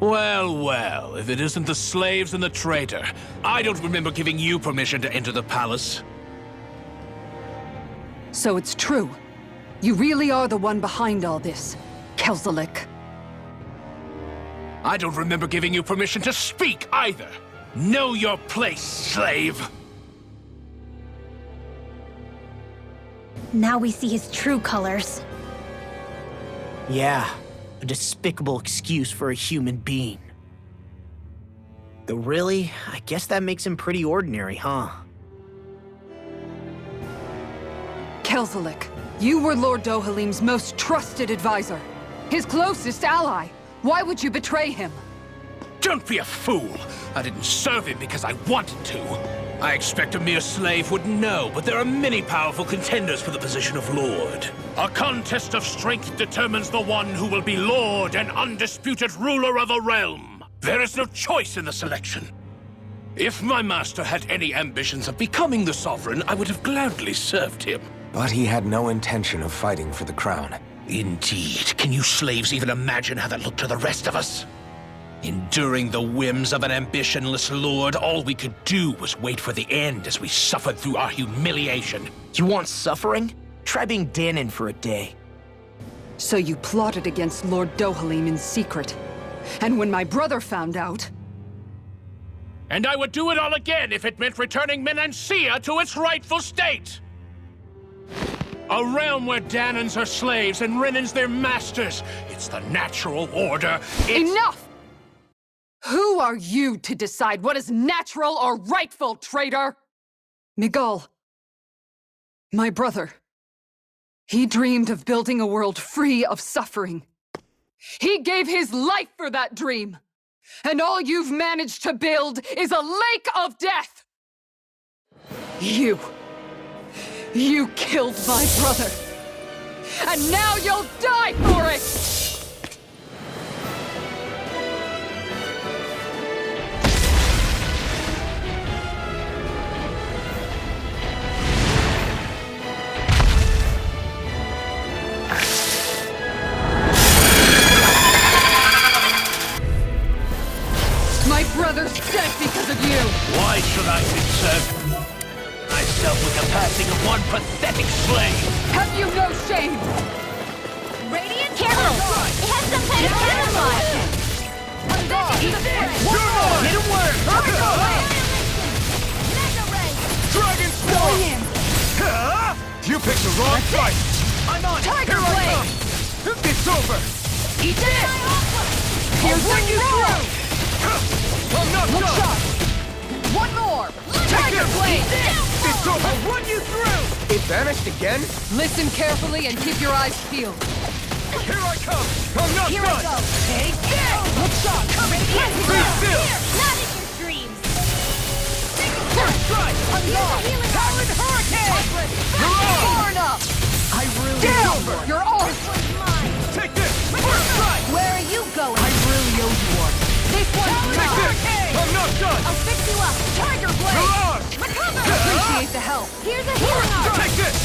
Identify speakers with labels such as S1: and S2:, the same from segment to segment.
S1: Well, well, if it isn't the slaves and the traitor. I don't remember giving you permission to enter the palace.
S2: So it's true. You really are the one behind all this, Kelzelik.
S1: I don't remember giving you permission to speak either. Know your place, slave!
S3: Now we see his true colors.
S4: Yeah, a despicable excuse for a human being. Though really, I guess that makes him pretty ordinary, huh?
S2: Kelzelik, you were Lord Dohalim's most trusted advisor. His closest ally. Why would you betray him?
S1: Don't be a fool! I didn't serve him because I wanted to. I expect a mere slave would know, but there are many powerful contenders for the position of Lord. A contest of strength determines the one who will be Lord and undisputed ruler of a realm. There is no choice in the selection. If my master had any ambitions of becoming the Sovereign, I would have gladly served him.
S5: But he had no intention of fighting for the crown.
S1: Indeed. Can you slaves even imagine how that looked to the rest of us? Enduring the whims of an ambitionless lord, all we could do was wait for the end as we suffered through our humiliation.
S4: You want suffering? Try being Danon for a day.
S2: So you plotted against Lord Dohalim in secret. And when my brother found out...
S1: And I would do it all again if it meant returning Menancia to its rightful state! A realm where Danons are slaves and Renans their masters. It's the natural order.
S2: Enough! Who are you to decide what is natural or rightful, traitor? Miguel. My brother. He dreamed of building a world free of suffering. He gave his life for that dream. And all you've managed to build is a lake of death! You killed my brother! And now you'll die for it! My brother's dead because of you!
S1: Why should I concern myself with the passing of one pathetic slave?
S2: Have you no shame?
S3: Radiant Carol! It has some kind of camouflage!
S4: Hit him work!
S6: Dragon Swarm! You picked the wrong fight!
S4: I'm on!
S2: Tiger
S6: Here I
S2: Blade!
S6: come! It's over!
S2: Eat this! Here's
S6: Run you through! I'm not
S2: Look
S6: done!
S2: sharp! One more!
S6: Take
S2: Tiger
S6: this!
S2: Blade!
S6: It's over! I'll run you through! It vanished again?
S2: Listen carefully and keep your eyes peeled.
S6: Here I come! I'm not
S3: Here
S6: done!
S3: I go! Take this!
S2: Look sharp!
S6: Be still!
S3: Not in your dreams!
S6: First strike!
S3: Powered Hurricane!
S2: Far enough!
S4: I really
S2: Down! You're off!
S3: Mine!
S6: Take this! First strike!
S3: Where are you going?
S4: I really owe you one.
S2: This one's
S6: Take
S2: mine!
S6: this! I'm not done!
S3: I'll fix you up!
S2: Tiger Blade!
S6: Mirage!
S3: Recover!
S2: Appreciate the help.
S3: Here's a healing art!
S6: Take this!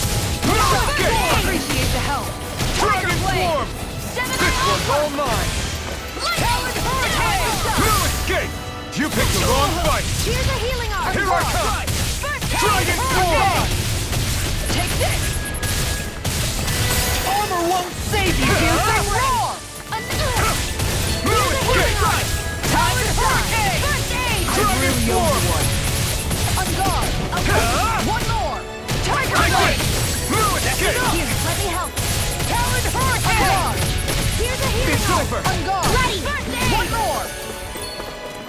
S6: Mirage!
S2: Appreciate the help.
S6: Dragon Swarm!
S3: Seven
S6: This one's all mine!
S3: Powered Hurricane!
S6: No escape! You picked the wrong fight!
S3: Here's a healing art!
S6: Here I come! Dragon Swarm!
S2: Take this!
S4: Armor won't save you!
S2: Here's the roar!
S6: No escape!
S2: Time to die!
S3: First aid!
S6: Dragon Swarm!
S2: On guard! One more! Tiger
S6: Take
S2: Blade!
S6: this! No escape!
S3: Here, let me help!
S2: Powered Hurricane!
S3: Here's a healing
S6: It's
S3: art!
S6: over!
S2: On guard!
S3: Ready! First aid!
S2: One more!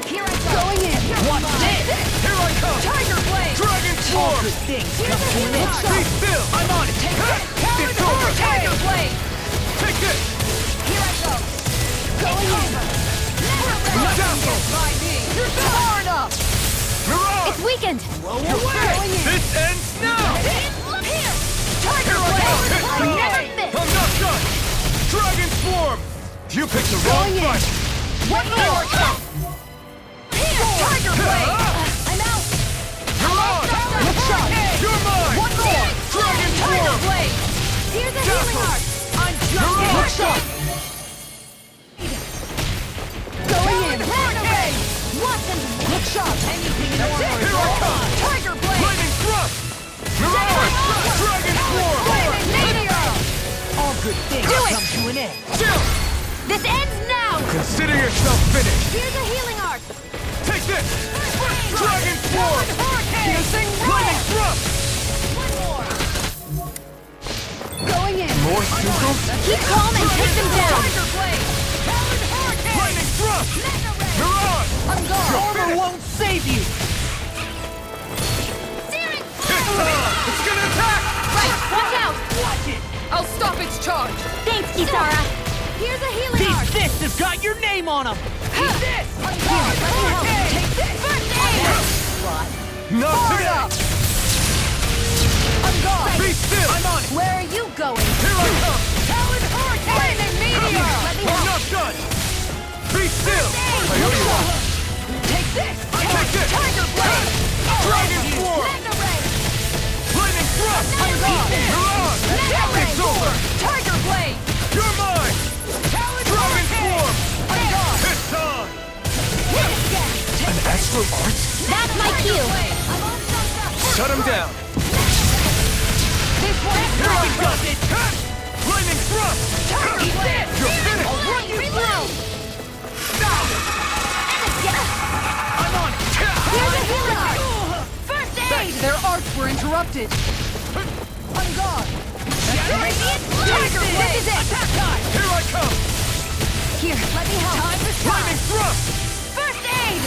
S3: Here I go!
S2: Going in!
S4: Watch this!
S6: Here I come!
S2: Tiger Blade!
S6: Dragon Swarm!
S4: Good things
S3: Here's
S4: come
S3: a
S4: to an
S3: healing
S4: end.
S3: art!
S6: Be still!
S4: I'm on it! Take this!
S6: It's over!
S2: Tiger Blade!
S6: Take this!
S3: Here I go!
S2: Going in!
S6: Dazzle!
S2: By me! You're far enough!
S6: Mirage!
S3: It's weakened!
S2: Going in!
S6: This ends now!
S3: Look here!
S2: Tiger
S6: Here I go!
S2: Blade!
S3: I never miss!
S6: I'm not done! Dragon Swarm! You picked the wrong
S2: Going in.
S6: fight!
S2: One more!
S3: Here!
S2: Tiger Blade!
S3: I'm out!
S6: Mirage!
S2: Look sharp!
S6: You're mine!
S2: One more!
S6: Dragon
S2: Tiger
S6: Swarm!
S2: Blade!
S3: Here's a healing art!
S2: I'm just
S6: Mirage!
S2: Look sharp! Going in!
S6: Consider yourself finished!
S3: Here's a healing arc!
S6: Take this! Dragon Swarm!
S2: Piercing
S6: Lightning Thrust!
S3: One more!
S2: Going in!
S6: More Suko?
S3: Keep calm and take them down!
S2: Tiger Blade!
S6: Lightning Thrust! Mirage!
S4: Armor won't save you!
S6: It's gonna attack!
S3: Right, watch out!
S4: Watch it!
S2: I'll stop its charge!
S3: Thanks, Kisara! Here's a healing arc!
S4: These fists have got your name on them!
S3: Here, let me help! Take this! First aid!
S6: Not today!
S3: I'm gone!
S6: Be still! I'm on it!
S3: Where are you going?
S6: Here I come!
S3: Talon Hurricane! Lightning Meteor! Let me
S6: I'm
S3: help!
S6: not done! Be still! I owe you one!
S3: Take this!
S6: Take this!
S3: Tiger Blade!
S6: Dragon Swarm!
S3: Magna Ray!
S6: Lightning Thrust!
S3: I'm gone!
S6: Mirage!
S3: Magna Ray!
S6: It's over!
S2: Tiger Blade!
S6: You're mine! Dragon Swarm!
S3: I'm gone!
S6: It's on!
S3: Hit it again!
S6: An astral art?
S3: That's my cue! I'm all stuffed up!
S6: Shut him down!
S3: This one's
S6: Here I
S3: gone!
S6: come! Lightning Thrust!
S3: Tiger Blade!
S6: You're finished!
S3: I'll run you through!
S6: I'm on it!
S3: Here's a healing arc! First aid!
S2: Their arts were interrupted!
S3: I'm gone! Radiant Tiger Blade! This is it! Attack time!
S6: Here I come!
S3: Here, let me help! Time to
S6: Lightning Thrust!
S3: First aid!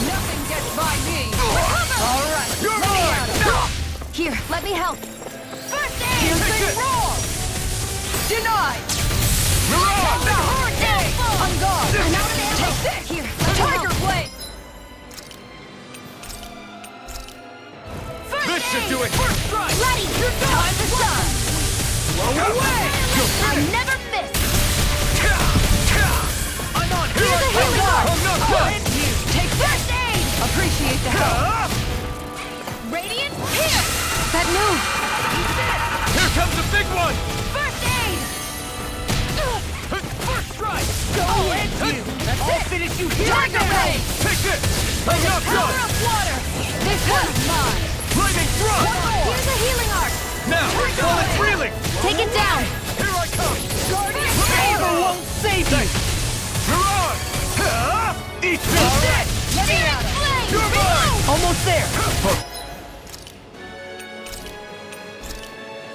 S2: Nothing gets by me!
S3: All right,
S6: You're
S3: let me
S6: mine!
S3: at 'em. Here, let me help! First aid!
S6: Take it!
S2: Roar! Denied!
S6: Mirage!
S3: Hurricane! I'm gone! I'm out of ammo!
S2: Take this!
S3: Here, let me
S2: Tiger
S3: help!
S2: Blade!
S3: First
S6: This should
S3: aid!
S6: do it! First strike!
S3: Ready! Time to shine!
S6: Blow away!
S3: I never miss!
S6: I'm on!
S3: Here's a healing arc!
S6: I'm not done!
S3: Take first aid!
S2: Appreciate the help!
S3: Radiant here!
S2: That move!
S6: Here comes the big one!
S3: First aid!
S6: First strike!
S3: Go in! That's
S4: I'll
S3: it!
S4: finish you here!
S3: Tiger Ray!
S6: Take this! I'm not
S3: Power
S6: done!
S3: of water! This one's mine!
S6: Lightning Thrust!
S3: Here's a healing arc!
S6: Now! Call it reeling!
S3: Take it down!
S6: Here I come!
S3: Guardian
S4: Armor won't save you!
S6: Mirage! Eat this!
S3: Let me at him!
S6: You're mine!
S4: Almost there!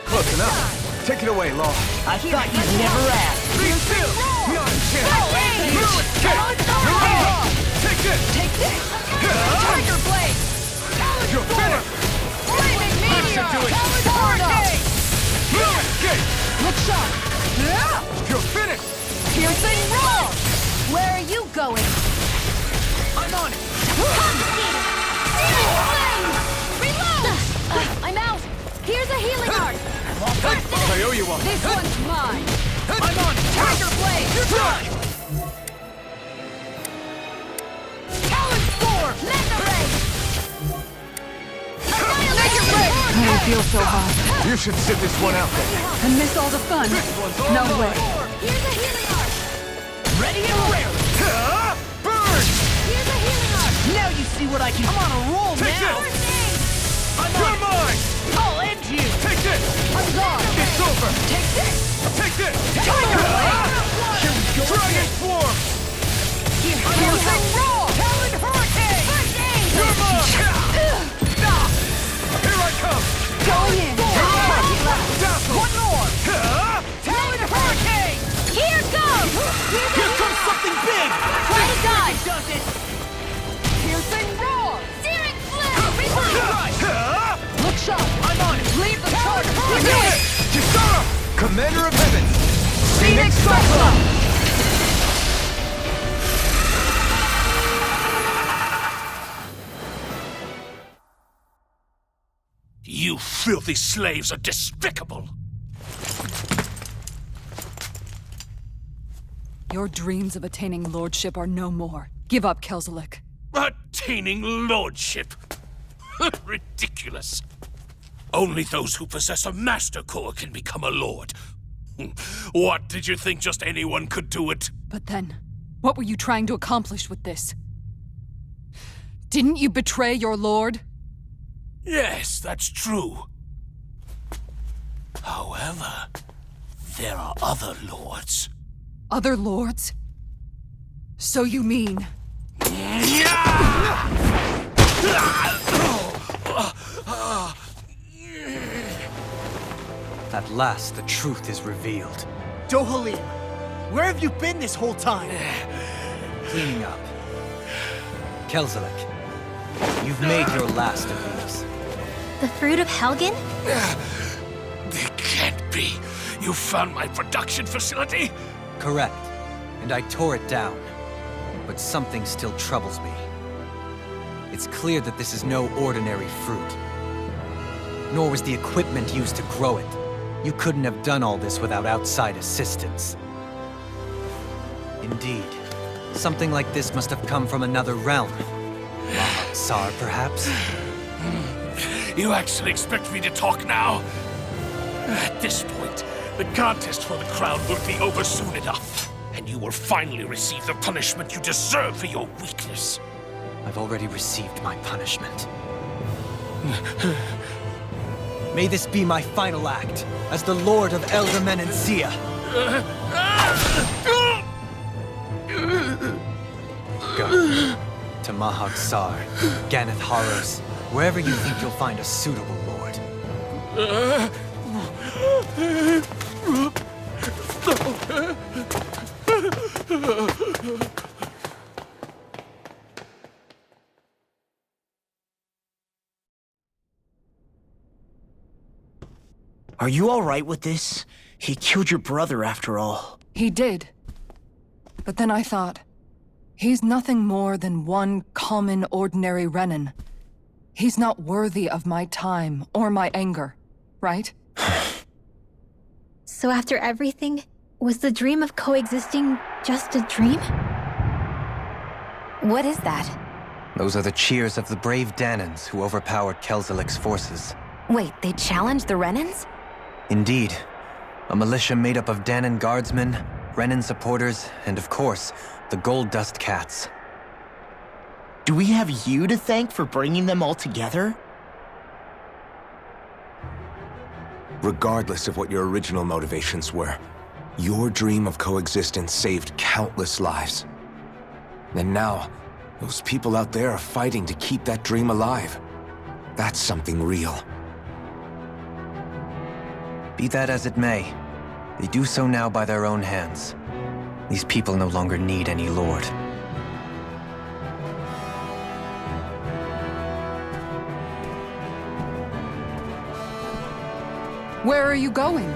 S6: Close enough. Take it away, Law.
S4: I thought you'd never ask.
S6: Be still! Not a chance!
S3: First aid!
S6: Through it! Mirage! Take this!
S2: Take this! Tiger Blade!
S6: You're finished!
S2: Flaming
S6: This
S2: Meteor!
S6: should do it!
S2: Hurricane!
S6: No escape!
S2: Look sharp!
S6: You're finished!
S2: Piercing roar!
S3: Where are you going?
S6: I'm on it!
S3: Reload! I'm out! Here's a healing arc!
S6: I owe you one!
S2: This one's mine!
S6: I'm on it!
S2: Tiger Blade!
S6: Try!
S3: Talon Storm! Magna Ray!
S2: I don't feel so hot.
S6: You should sit this one out then.
S2: And miss all the fun.
S6: One's all
S2: No
S6: mine.
S2: way.
S3: Here's a healing arc!
S4: Ready and raring!
S6: Burn!
S3: Here's a healing arc!
S4: Now you see what I can... I'm on a roll
S6: Take
S4: now!
S6: this!
S3: First aid!
S6: You're mine!
S4: I'll end you!
S6: Take this!
S3: I'm gone!
S6: It's over!
S2: Take this!
S6: Take this!
S2: Tiger Blade!
S6: Here we go! Dragon Swarm!
S2: Piercing roar!
S6: Talon Hurricane!
S3: First aid!
S6: You're mine! Here I come!
S2: Going in!
S6: Dazzle!
S2: One more!
S6: Talon Hurricane!
S3: Here goes!
S4: Here comes something big!
S3: Try to dodge!
S4: Does it?
S2: Piercing roar!
S3: Searing flame! Reload!
S2: Look sharp!
S6: I'm on it!
S2: Leave the charge!
S6: We do it! Kisara! Commander of Heaven!
S2: Phoenix Cyclone!
S1: You filthy slaves are despicable!
S2: Your dreams of attaining lordship are no more. Give up, Kelzelik.
S1: Attaining lordship! Ridiculous! Only those who possess a master core can become a lord. What, did you think just anyone could do it?
S2: But then, what were you trying to accomplish with this? Didn't you betray your lord?
S1: Yes, that's true. However, there are other lords.
S2: Other lords? So you mean...
S7: At last, the truth is revealed.
S4: Dohalim, where have you been this whole time?
S7: Cleaning up. Kelzelik, you've made your last of these.
S3: The fruit of Helgen?
S1: They can't be. You found my production facility?
S7: Correct. And I tore it down. But something still troubles me. It's clear that this is no ordinary fruit. Nor was the equipment used to grow it. You couldn't have done all this without outside assistance. Indeed. Something like this must have come from another realm. Mahak-Sar, perhaps?
S1: You actually expect me to talk now? At this point, the contest for the crown will be over soon enough. And you will finally receive the punishment you deserve for your weakness.
S7: I've already received my punishment. May this be my final act as the Lord of Elder Menencia. Go to Mahak-Sar, Ganath Haros, wherever you think you'll find a suitable lord.
S4: Are you all right with this? He killed your brother after all.
S2: He did. But then I thought, he's nothing more than one common, ordinary Renan. He's not worthy of my time or my anger, right?
S3: So after everything, was the dream of coexisting just a dream? What is that?
S7: Those are the cheers of the brave Danans who overpowered Kelzelik's forces.
S3: Wait, they challenged the Renans?
S7: Indeed. A militia made up of Danan guardsmen, Renan supporters, and of course, the Gold Dust Cats.
S4: Do we have you to thank for bringing them all together?
S5: Regardless of what your original motivations were, your dream of coexistence saved countless lives. And now, those people out there are fighting to keep that dream alive. That's something real.
S7: Be that as it may, they do so now by their own hands. These people no longer need any lord.
S2: Where are you going?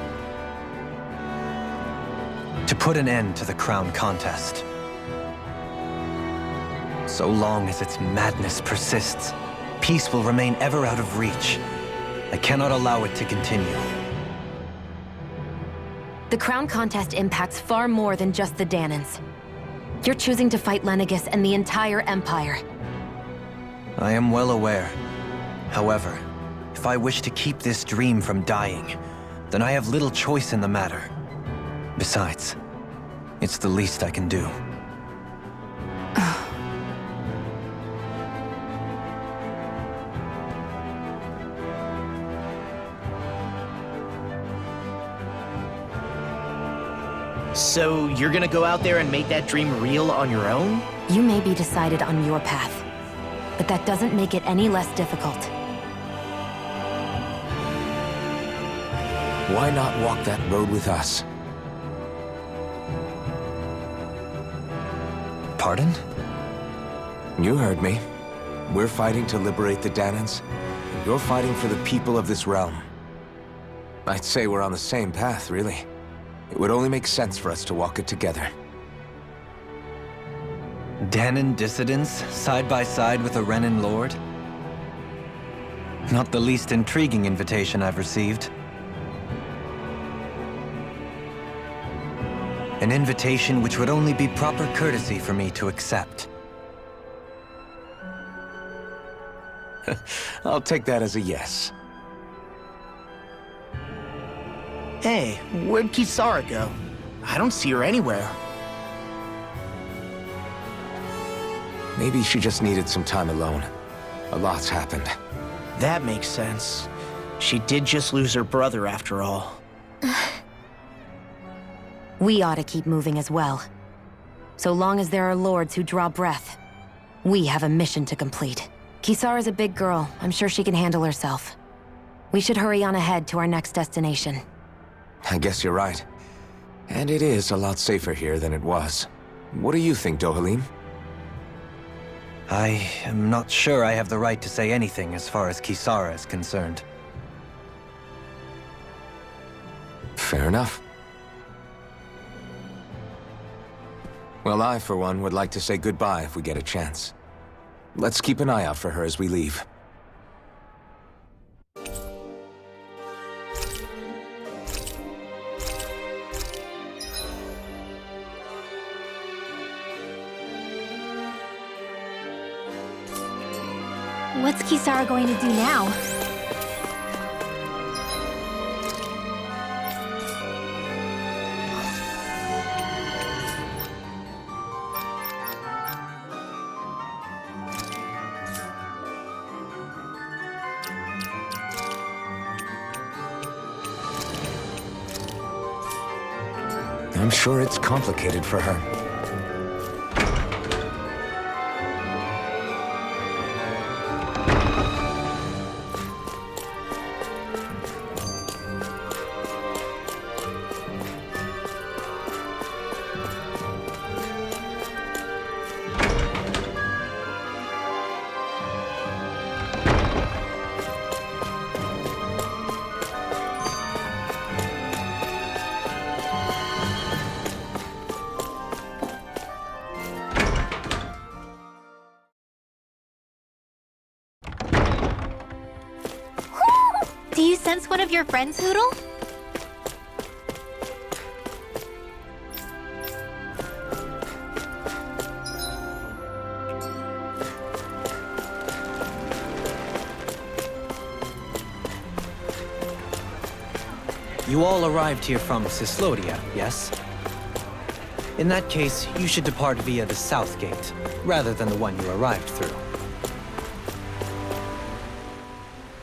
S7: To put an end to the crown contest. So long as its madness persists, peace will remain ever out of reach. I cannot allow it to continue.
S3: The crown contest impacts far more than just the Danans. You're choosing to fight Lenegis and the entire Empire.
S7: I am well aware. However, if I wish to keep this dream from dying, then I have little choice in the matter. Besides, it's the least I can do.
S4: So you're gonna go out there and make that dream real on your own?
S3: You may be decided on your path, but that doesn't make it any less difficult.
S5: Why not walk that road with us?
S7: Pardon?
S5: You heard me. We're fighting to liberate the Danans, and you're fighting for the people of this realm. I'd say we're on the same path, really. It would only make sense for us to walk it together.
S7: Danan dissidents, side by side with a Renan lord? Not the least intriguing invitation I've received. An invitation which would only be proper courtesy for me to accept.
S5: I'll take that as a yes.
S4: Hey, where'd Kisara go? I don't see her anywhere.
S5: Maybe she just needed some time alone. A lot's happened.
S4: That makes sense. She did just lose her brother after all.
S3: We ought to keep moving as well. So long as there are lords who draw breath, we have a mission to complete. Kisara's a big girl. I'm sure she can handle herself. We should hurry on ahead to our next destination.
S5: I guess you're right. And it is a lot safer here than it was. What do you think, Dohalim?
S7: I am not sure I have the right to say anything as far as Kisara is concerned.
S5: Fair enough. Well, I, for one, would like to say goodbye if we get a chance. Let's keep an eye out for her as we leave.
S3: What's Kisara going to do now?
S5: I'm sure it's complicated for her.
S3: Do you sense one of your friends, Hootle?
S7: You all arrived here from Cyslodia, yes? In that case, you should depart via the south gate, rather than the one you arrived through.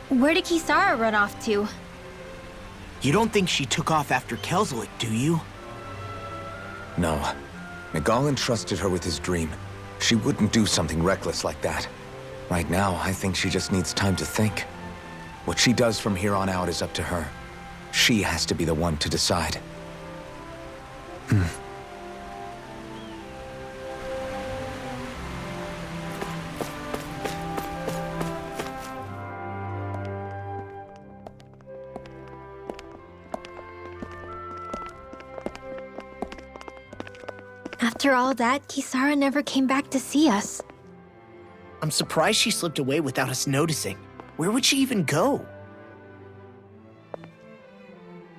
S3: Where did Kisara run off to?
S4: You don't think she took off after Kelzelik, do you?
S5: No. Miguel entrusted her with his dream. She wouldn't do something reckless like that. Right now, I think she just needs time to think. What she does from here on out is up to her. She has to be the one to decide.
S3: After all that, Kisara never came back to see us.
S4: I'm surprised she slipped away without us noticing. Where would she even go?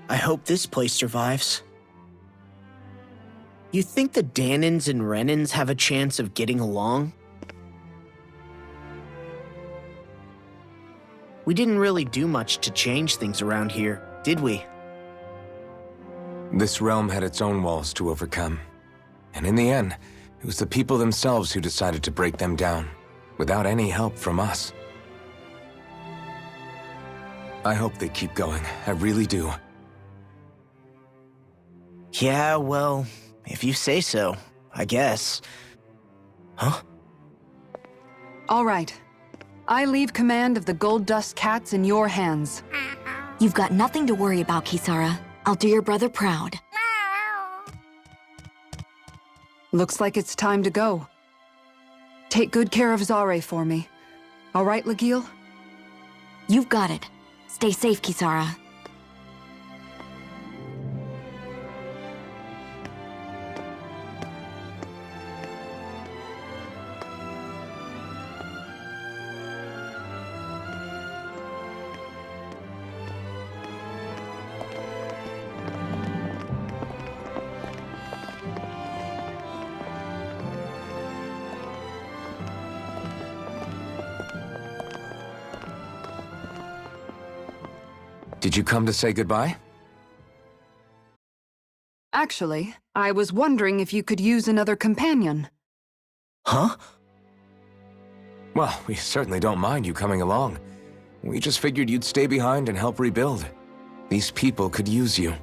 S4: I hope this place survives. You think the Dahnans and Renans have a chance of getting along? We didn't really do much to change things around here, did we?
S5: This realm had its own walls to overcome. And in the end, it was the people themselves who decided to break them down, without any help from us. I hope they keep going. I really do.
S4: Yeah, well, if you say so, I guess. Huh?
S2: All right. I leave command of the Gold Dust Cats in your hands.
S3: You've got nothing to worry about, Kisara. I'll do your brother proud.
S2: Looks like it's time to go. Take good care of Zare for me. All right, Lagiel?
S3: You've got it. Stay safe, Kisara.
S5: Did you come to say goodbye?
S2: Actually, I was wondering if you could use another companion.
S4: Huh?
S5: Well, we certainly don't mind you coming along. We just figured you'd stay behind and help rebuild. These people could use you.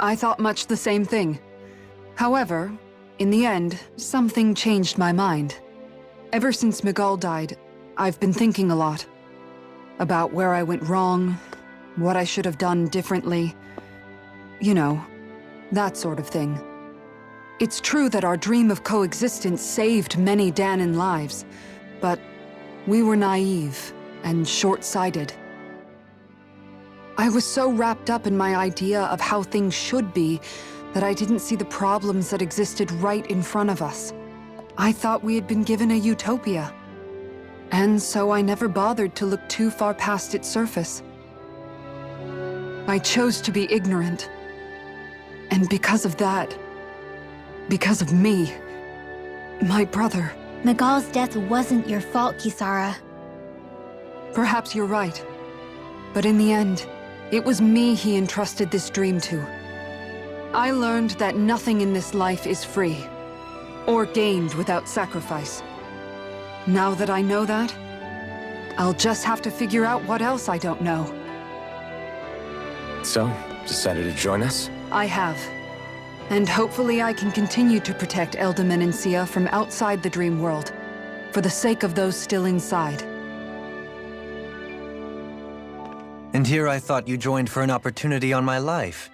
S2: I thought much the same thing. However, in the end, something changed my mind. Ever since Miguel died, I've been thinking a lot. About where I went wrong, what I should have done differently. You know, that sort of thing. It's true that our dream of coexistence saved many Dahnan lives, but we were naive and short-sighted. I was so wrapped up in my idea of how things should be that I didn't see the problems that existed right in front of us. I thought we had been given a utopia. And so I never bothered to look too far past its surface. I chose to be ignorant. And because of that, because of me, my brother...
S8: Miguel's death wasn't your fault, Kisara.
S2: Perhaps you're right. But in the end, it was me he entrusted this dream to. I learned that nothing in this life is free, or gained without sacrifice. Now that I know that, I'll just have to figure out what else I don't know.
S5: So, decided to join us?
S2: I have. And hopefully I can continue to protect Elde Menancia from outside the dream world, for the sake of those still inside.
S7: And here I thought you joined for an opportunity on my life.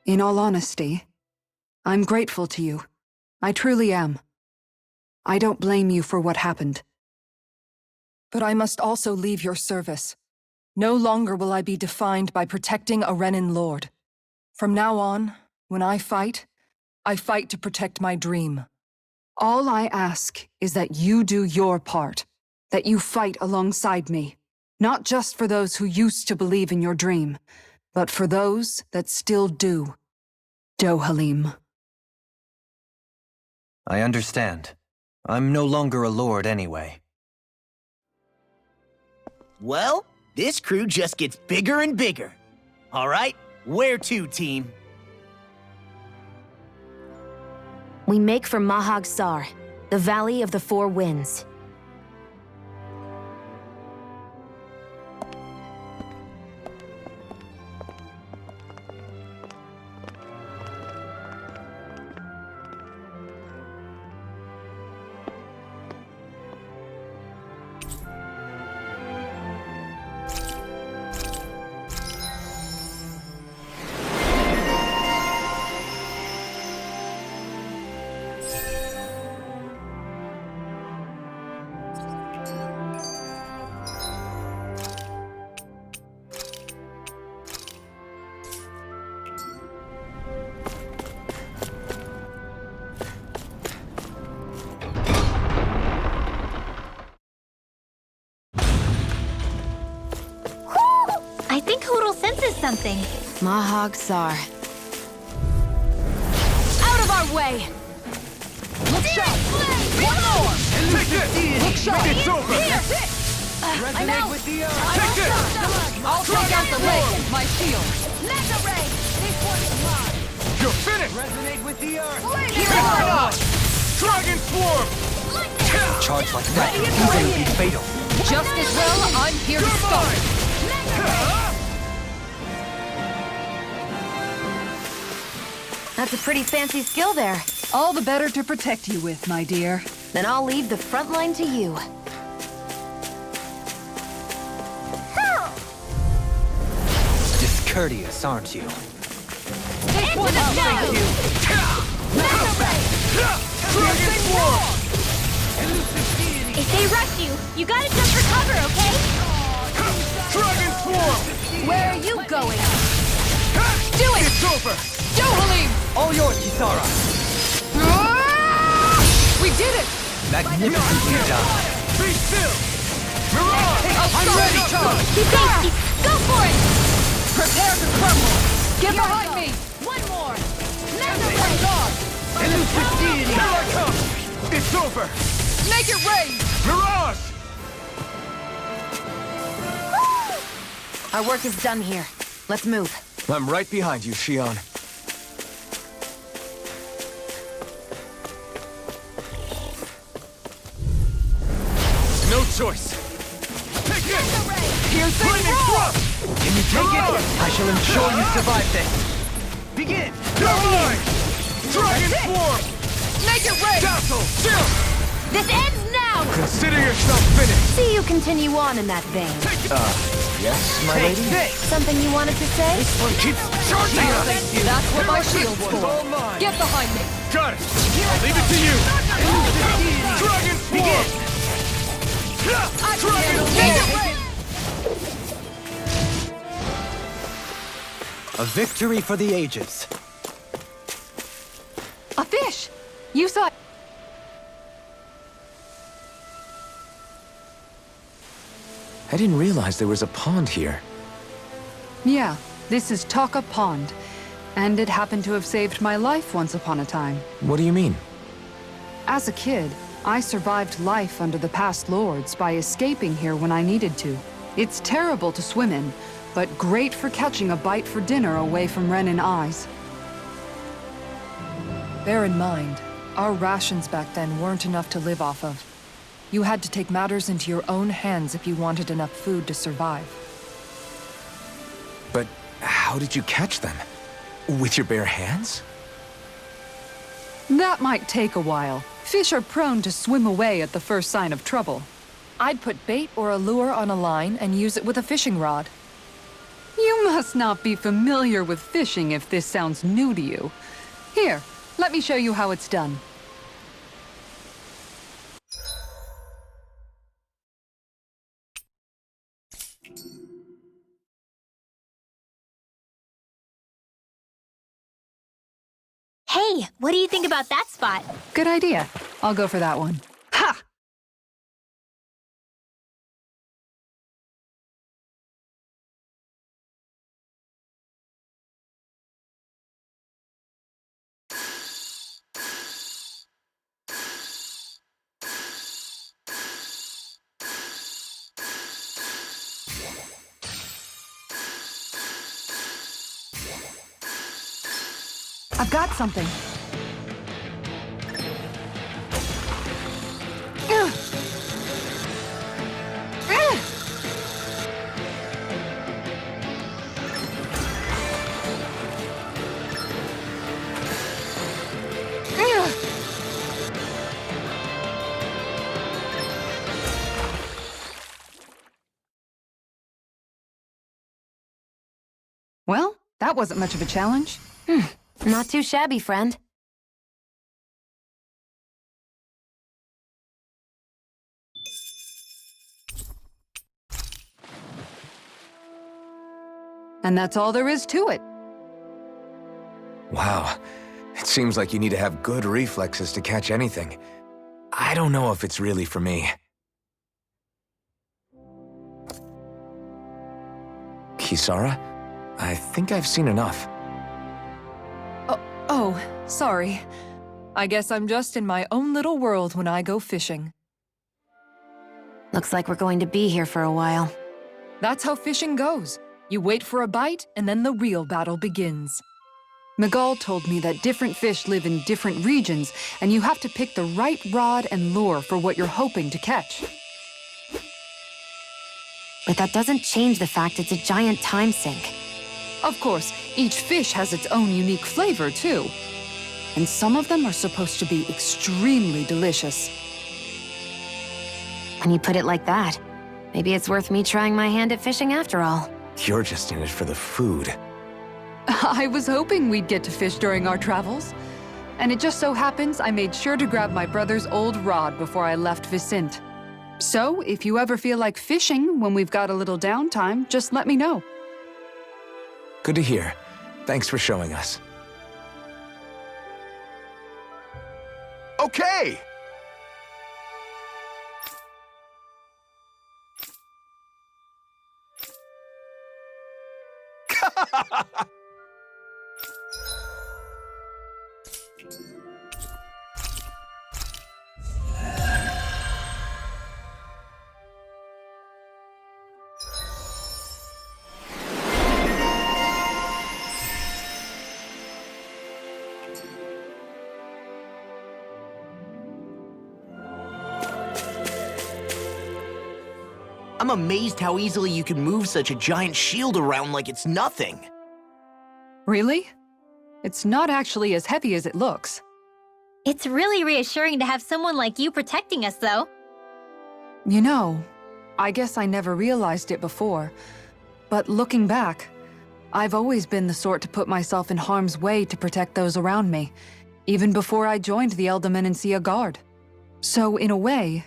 S2: In all honesty, I'm grateful to you. I truly am. I don't blame you for what happened. But I must also leave your service. No longer will I be defined by protecting a Renan Lord. From now on, when I fight to protect my dream. All I ask is that you do your part, that you fight alongside me, not just for those who used to believe in your dream, but for those that still do. Dohalim.
S7: I understand. I'm no longer a lord anyway.
S4: Well, this crew just gets bigger and bigger. All right, where to, team?
S3: We make for Mahag Sar, the Valley of the Four Winds.
S8: I think Hootle senses something.
S3: Mahag Sar. Out of our way!
S2: Look sharp! One more!
S6: Take this!
S2: Look sharp!
S6: It's over!
S2: I'm out!
S6: Take this!
S2: I'll take out the leg, my shield.
S6: You're finished!
S7: Resonate with the earth!
S6: Dragon Swarm!
S7: Charge like that, even would be fatal.
S2: Just as well, I'm here to stop it.
S3: That's a pretty fancy skill there.
S2: All the better to protect you with, my dear.
S3: Then I'll leave the front line to you.
S7: Discourteous, aren't you?
S2: Take one out, thank you.
S6: Dragon Swarm!
S8: If they rush you, you gotta jump for cover, okay?
S6: Dragon Swarm!
S3: Where are you going?
S2: Do it!
S6: It's over!
S2: Dohalim!
S7: All yours, Kisara!
S2: We did it!
S7: Magnificently done.
S6: Be still! Mirage!
S2: I'm ready, Charlie!
S8: Keep pace! Go for it!
S2: Prepare to crumble! Get behind me!
S8: One more!
S6: Here I come! It's over!
S2: Make it rain!
S6: Mirage!
S3: Our work is done here. Let's move.
S5: I'm right behind you, Shion.
S6: No choice! Take this!
S2: Piercing
S6: Lightning
S2: roar!
S6: thrust!
S7: Can you take it? I shall ensure you survive this.
S4: Begin!
S6: You're mine! Dragon Swarm!
S2: Make it rain!
S6: Castle! Shield!
S8: This ends now!
S6: Consider yourself finished!
S3: See you continue on in that vein.
S5: Yes, my
S4: Take
S5: lady?
S4: this!
S3: Something you wanted to say?
S4: This one keeps charging us!
S2: That's what my shield's
S6: It's
S2: for.
S6: all mine!
S2: Get behind me!
S6: Got it! I'll leave it to you! Dragon Swarm! Dragon Swarm!
S7: A victory for the ages.
S2: A fish! You saw...
S5: I didn't realize there was a pond here.
S2: Yeah, this is Taka Pond. And it happened to have saved my life once upon a time.
S5: What do you mean?
S2: As a kid, I survived life under the past lords by escaping here when I needed to. It's terrible to swim in, but great for catching a bite for dinner away from Renin eyes.
S9: Bear in mind, our rations back then weren't enough to live off of. You had to take matters into your own hands if you wanted enough food to survive.
S5: But how did you catch them? With your bare hands?
S2: That might take a while. Fish are prone to swim away at the first sign of trouble.
S9: I'd put bait or a lure on a line and use it with a fishing rod.
S2: You must not be familiar with fishing if this sounds new to you. Here, let me show you how it's done.
S8: Hey, what do you think about that spot?
S2: Good idea. I'll go for that one. Ha! I've got something. Well, that wasn't much of a challenge.
S3: Not too shabby, friend.
S2: And that's all there is to it.
S5: Wow. It seems like you need to have good reflexes to catch anything. I don't know if it's really for me. Kisara? I think I've seen enough.
S9: Oh, sorry. I guess I'm just in my own little world when I go fishing.
S3: Looks like we're going to be here for a while.
S9: That's how fishing goes. You wait for a bite, and then the real battle begins.
S2: Miguel told me that different fish live in different regions, and you have to pick the right rod and lure for what you're hoping to catch.
S3: But that doesn't change the fact it's a giant time sink.
S2: Of course, each fish has its own unique flavor, too. And some of them are supposed to be extremely delicious.
S3: When you put it like that, maybe it's worth me trying my hand at fishing after all.
S5: You're just in it for the food.
S2: I was hoping we'd get to fish during our travels. And it just so happens I made sure to grab my brother's old rod before I left Vicente. So, if you ever feel like fishing when we've got a little downtime, just let me know.
S5: Good to hear. Thanks for showing us.
S6: Okay!
S4: I'm amazed how easily you can move such a giant shield around like it's nothing.
S2: Really? It's not actually as heavy as it looks.
S8: It's really reassuring to have someone like you protecting us, though.
S2: You know, I guess I never realized it before, but looking back, I've always been the sort to put myself in harm's way to protect those around me, even before I joined the Eldomenencia Guard. So in a way,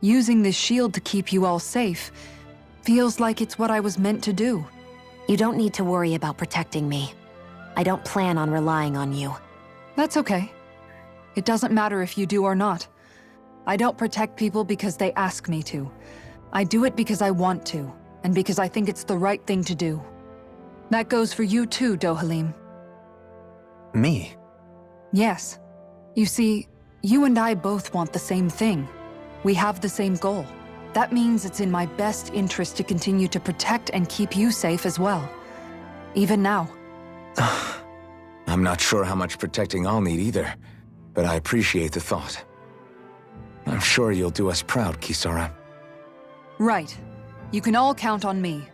S2: using this shield to keep you all safe feels like it's what I was meant to do.
S3: You don't need to worry about protecting me. I don't plan on relying on you.
S2: That's okay. It doesn't matter if you do or not. I don't protect people because they ask me to. I do it because I want to, and because I think it's the right thing to do. That goes for you too, Dohalim.
S4: Me?
S2: Yes. You see, you and I both want the same thing. We have the same goal. That means it's in my best interest to continue to protect and keep you safe as well. Even now.
S5: I'm not sure how much protecting I'll need either, but I appreciate the thought. I'm sure you'll do us proud, Kisara.
S2: Right. You can all count on me.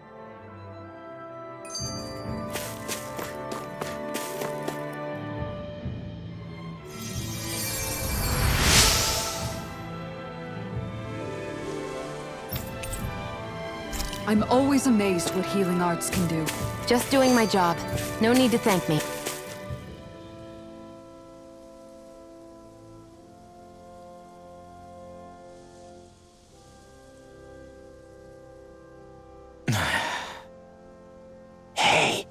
S2: I'm always amazed what healing arts can do.
S3: Just doing my job. No need to thank me.
S4: Hey.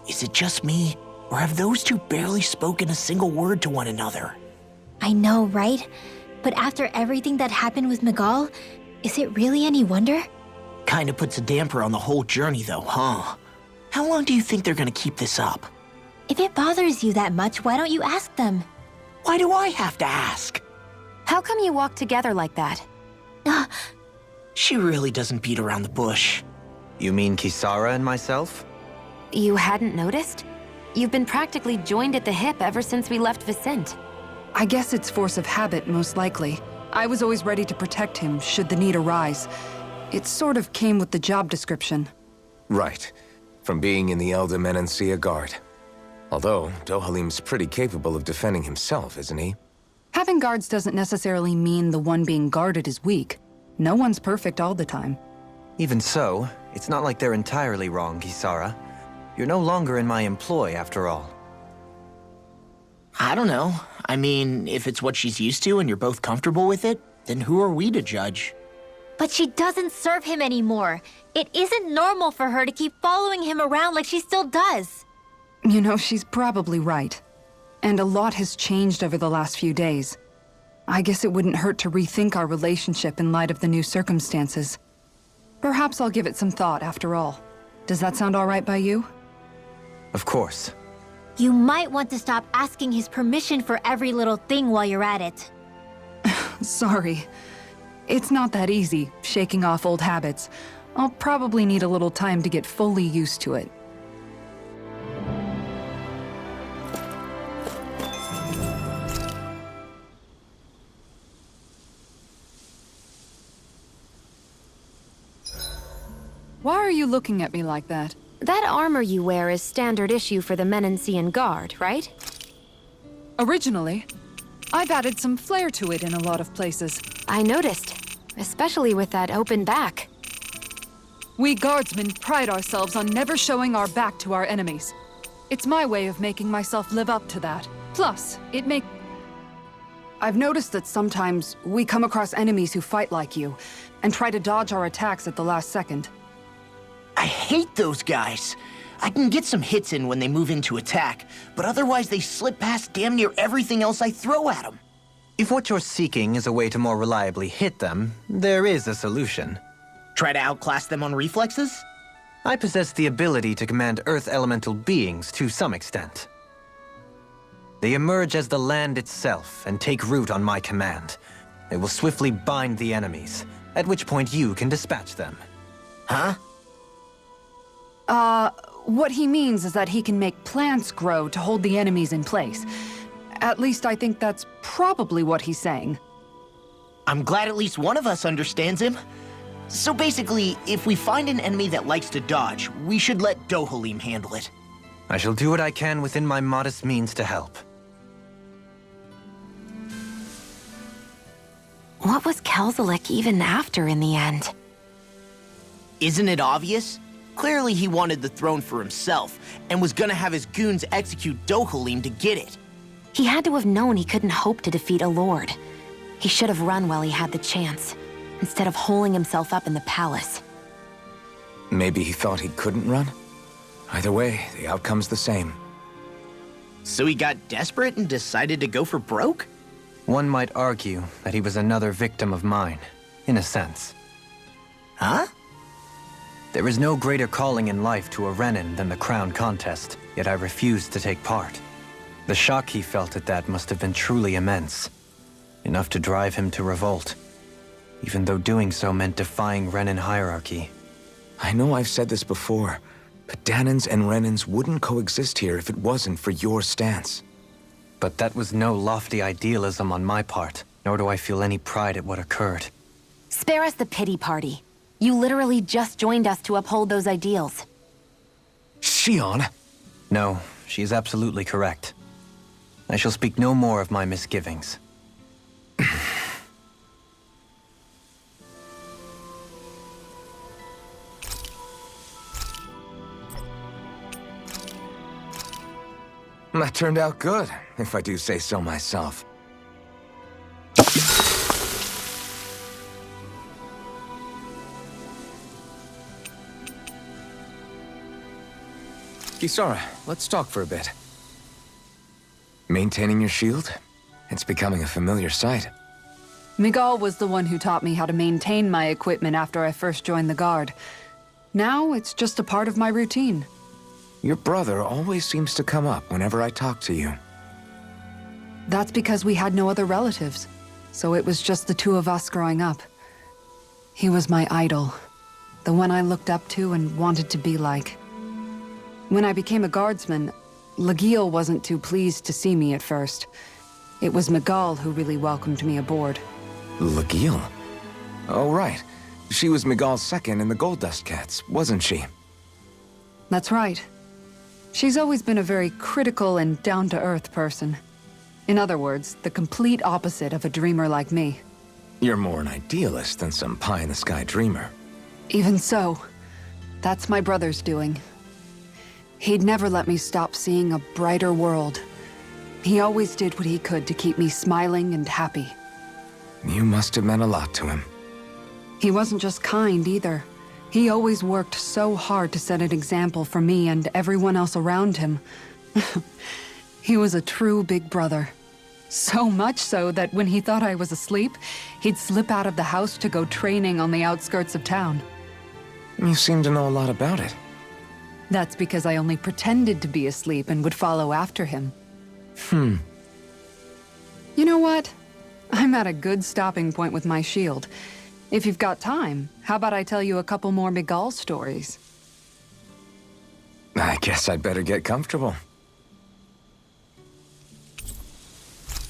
S4: Is it just me, or have those two barely spoken a single word to one another?
S8: I know, right? But after everything that happened with Miguel, is it really any wonder?
S4: Kinda puts a damper on the whole journey though, huh? How long do you think they're gonna keep this up?
S8: If it bothers you that much, why don't you ask them?
S4: Why do I have to ask?
S3: How come you walk together like that?
S4: She really doesn't beat around the bush.
S7: You mean Kisara and myself?
S3: You hadn't noticed? You've been practically joined at the hip ever since we left Vicente.
S2: I guess it's force of habit, most likely. I was always ready to protect him, should the need arise. It sort of came with the job description.
S5: Right. From being in the Eldomenencia Guard. Although, Dohalim's pretty capable of defending himself, isn't he?
S2: Having guards doesn't necessarily mean the one being guarded is weak. No one's perfect all the time.
S7: Even so, it's not like they're entirely wrong, Kisara. You're no longer in my employ, after all.
S4: I don't know. I mean, if it's what she's used to and you're both comfortable with it, then who are we to judge?
S8: But she doesn't serve him anymore. It isn't normal for her to keep following him around like she still does.
S2: You know, she's probably right. And a lot has changed over the last few days. I guess it wouldn't hurt to rethink our relationship in light of the new circumstances. Perhaps I'll give it some thought after all. Does that sound all right by you?
S7: Of course.
S8: You might want to stop asking his permission for every little thing while you're at it.
S2: Sorry. It's not that easy, shaking off old habits. I'll probably need a little time to get fully used to it. Why are you looking at me like that?
S3: That armor you wear is standard issue for the Menancian Guard, right?
S2: Originally, I've added some flair to it in a lot of places.
S3: I noticed, especially with that open back.
S2: We guardsmen pride ourselves on never showing our back to our enemies. It's my way of making myself live up to that. Plus, I've noticed that sometimes we come across enemies who fight like you, and try to dodge our attacks at the last second.
S4: I hate those guys. I can get some hits in when they move into attack, but otherwise they slip past damn near everything else I throw at them.
S7: If what you're seeking is a way to more reliably hit them, there is a solution.
S4: Try to outclass them on reflexes?
S7: I possess the ability to command Earth elemental beings to some extent. They emerge as the land itself and take root on my command. They will swiftly bind the enemies, at which point you can dispatch them.
S4: Huh?
S2: What he means is that he can make plants grow to hold the enemies in place. At least I think that's probably what he's saying.
S4: I'm glad at least one of us understands him. So basically, if we find an enemy that likes to dodge, we should let Dohalim handle it.
S7: I shall do what I can within my modest means to help.
S3: What was Kelzelik even after in the end?
S4: Isn't it obvious? Clearly he wanted the throne for himself, and was gonna have his goons execute Dohalim to get it.
S3: He had to have known he couldn't hope to defeat a lord. He should have run while he had the chance, instead of holing himself up in the palace.
S5: Maybe he thought he couldn't run? Either way, the outcome's the same.
S4: So he got desperate and decided to go for broke?
S7: One might argue that he was another victim of mine, in a sense.
S4: Huh?
S7: There is no greater calling in life to a Renin than the crown contest, yet I refused to take part. The shock he felt at that must have been truly immense. Enough to drive him to revolt, even though doing so meant defying Renin hierarchy.
S5: I know I've said this before, but Dahnans and Renins wouldn't coexist here if it wasn't for your stance.
S7: But that was no lofty idealism on my part, nor do I feel any pride at what occurred.
S3: Spare us the pity party. You literally just joined us to uphold those ideals.
S5: Shionne?
S7: No, she is absolutely correct. I shall speak no more of my misgivings.
S5: That turned out good, if I do say so myself. Kisara, let's talk for a bit. Maintaining your shield? It's becoming a familiar sight.
S2: Miguel was the one who taught me how to maintain my equipment after I first joined the Guard. Now, it's just a part of my routine.
S5: Your brother always seems to come up whenever I talk to you.
S2: That's because we had no other relatives, so it was just the two of us growing up. He was my idol, the one I looked up to and wanted to be like. When I became a guardsman, Lagiel wasn't too pleased to see me at first. It was Miguel who really welcomed me aboard.
S5: Lagiel? Oh, right. She was Miguel's second in the Gold Dust Cats, wasn't she?
S2: That's right. She's always been a very critical and down-to-earth person. In other words, the complete opposite of a dreamer like me.
S5: You're more an idealist than some pie-in-the-sky dreamer.
S2: Even so, that's my brother's doing. He'd never let me stop seeing a brighter world. He always did what he could to keep me smiling and happy.
S5: You must have meant a lot to him.
S2: He wasn't just kind, either. He always worked so hard to set an example for me and everyone else around him. He was a true big brother. So much so that when he thought I was asleep, he'd slip out of the house to go training on the outskirts of town.
S5: You seem to know a lot about it.
S2: That's because I only pretended to be asleep and would follow after him. You know what? I'm at a good stopping point with my shield. If you've got time, how about I tell you a couple more Miguel stories?
S5: I guess I'd better get comfortable.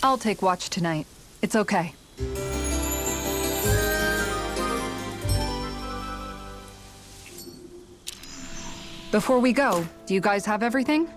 S2: I'll take watch tonight. It's okay. Before we go, do you guys have everything?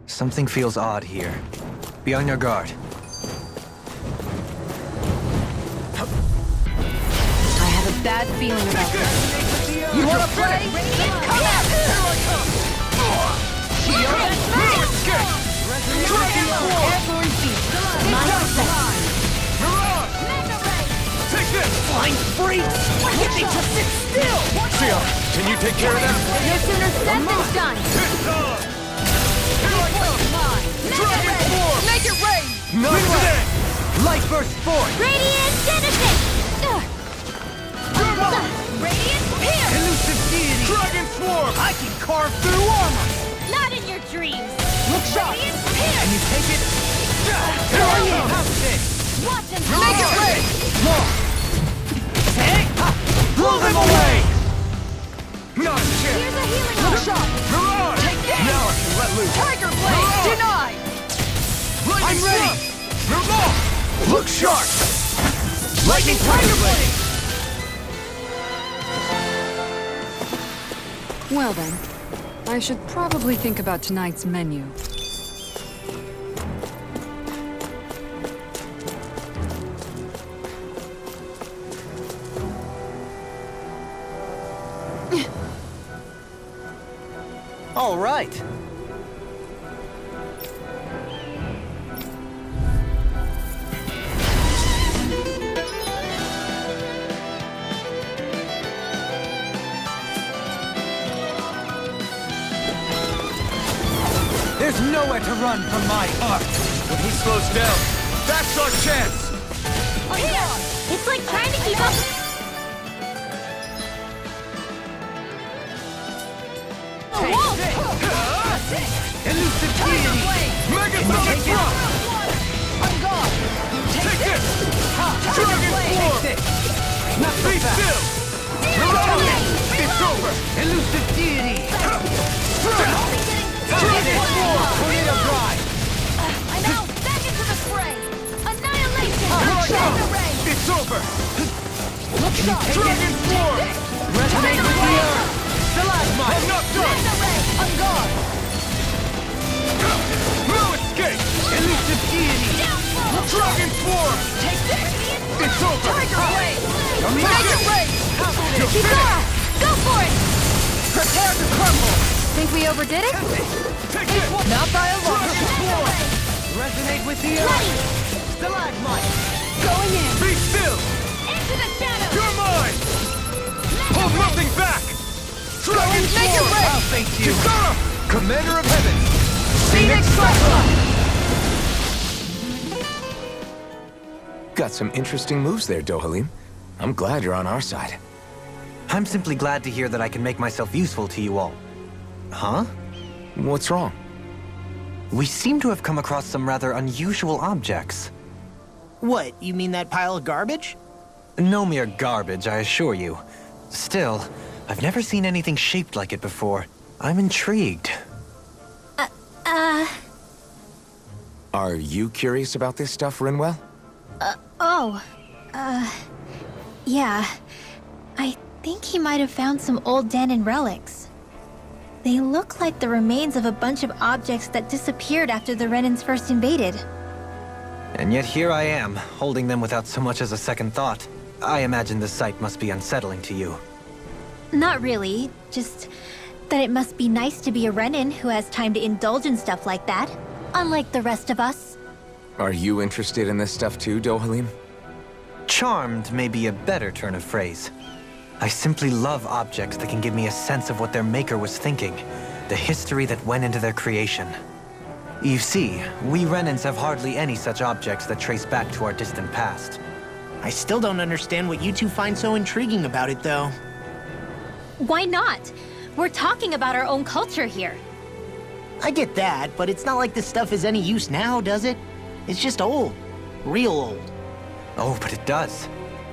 S7: Something feels odd here. Be on your guard.
S2: I have a bad feeling about this. You wanna play? Come out! Here I come! Shield!
S6: escape! Dragon Force!
S3: Airborne beast.
S6: Mirage! Take this!
S4: Flying freaks! Why can't they just sit still?
S6: Sia, can you take care of them?
S8: No sooner said than done.
S6: It's time! Here I come! Dragon Force!
S2: Make it rain!
S6: No way!
S7: Light burst forth!
S8: Radiant Genesis! Radiant Pierce!
S7: Elusive deity!
S6: Dragon Swarm!
S4: I can carve through armor!
S8: Not in your dreams!
S7: Look sharp!
S8: Radiant
S7: Can
S8: Pierce!
S7: you take it?
S6: Here I come!
S7: Have this!
S8: Watch and
S2: Make it rain!
S6: Blow them away! Not a
S8: Here's
S6: chance!
S8: a healing
S2: Look
S8: orb.
S2: sharp!
S6: Mirage! Now I can let loose!
S2: Tiger Blade! Denied!
S6: I'm ready! Mirage! Look sharp! Lightning Tiger Blade!
S2: Well then, I should probably think about tonight's menu.
S7: All right. There's nowhere to run from my art.
S6: When he slows down, that's our chance!
S8: It's like trying to keep up.
S7: Elusive deity!
S6: Megasonic Thrust! Take this! Dragon Swarm! Be still! Mirage! It's over!
S7: Elusive deity!
S6: Dragon Swarm!
S7: Tornado drive!
S8: I'm out! Back into the fray! Annihilation!
S6: It's over! Dragon Swarm!
S7: Resonate with the earth! Stalagmite!
S6: I'm not done! No escape!
S7: Elusive deity!
S6: Dragon Swarm! It's over!
S8: Kisara! Go for it!
S7: Prepare to crumble!
S8: Think we overdid it?
S6: Take this!
S7: Not by a lot!
S6: Dragon Swarm!
S7: Resonate with the earth! Stalagmite!
S8: Going in!
S6: Be still!
S8: Into the shadows!
S6: You're mine! Hold nothing back! Dragon Swarm!
S7: I'll face you!
S6: Kisara! Commander of Heaven!
S7: Phoenix Cyclone!
S5: Got some interesting moves there, Dohalim. I'm glad you're on our side.
S7: I'm simply glad to hear that I can make myself useful to you all. Huh?
S5: What's wrong?
S7: We seem to have come across some rather unusual objects.
S4: What, you mean that pile of garbage?
S7: No mere garbage, I assure you. Still, I've never seen anything shaped like it before. I'm intrigued.
S5: Are you curious about this stuff, Rinwell?
S8: Yeah. I think he might have found some old Danon relics. They look like the remains of a bunch of objects that disappeared after the Renans first invaded.
S7: And yet here I am, holding them without so much as a second thought. I imagine the sight must be unsettling to you.
S8: Not really, just that it must be nice to be a Renan who has time to indulge in stuff like that, unlike the rest of us.
S5: Are you interested in this stuff too, Dohalim?
S7: Charmed may be a better turn of phrase. I simply love objects that can give me a sense of what their maker was thinking, the history that went into their creation. You see, we Renans have hardly any such objects that trace back to our distant past.
S4: I still don't understand what you two find so intriguing about it, though.
S8: Why not? We're talking about our own culture here.
S4: I get that, but it's not like this stuff is any use now, does it? It's just old. Real old.
S7: Oh, but it does.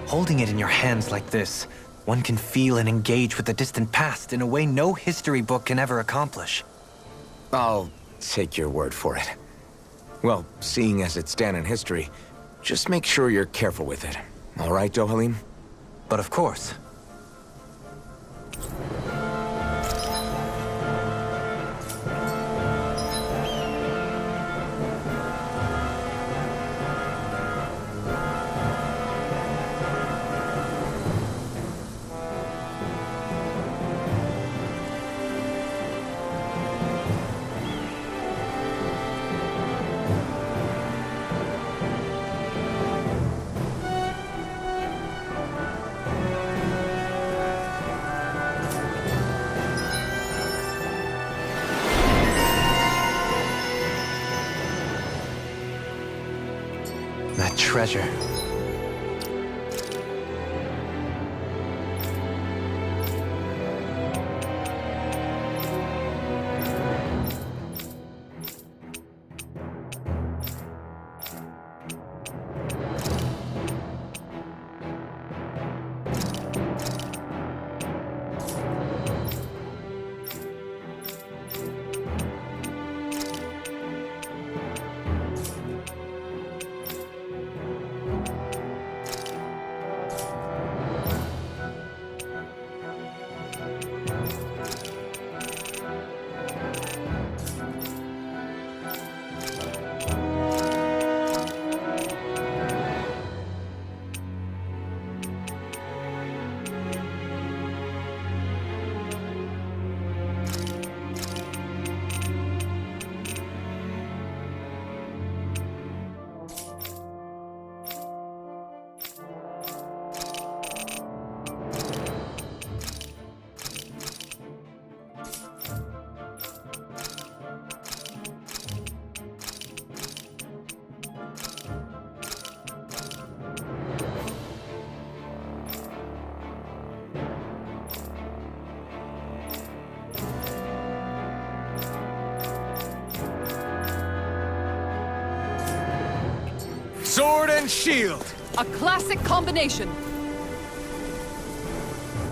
S7: Holding it in your hands like this, one can feel and engage with the distant past in a way no history book can ever accomplish.
S5: I'll take your word for it. Well, seeing as it's Danon history, just make sure you're careful with it. All right, Dohalim?
S7: But of course. treasure.
S6: Sword and shield!
S2: A classic combination.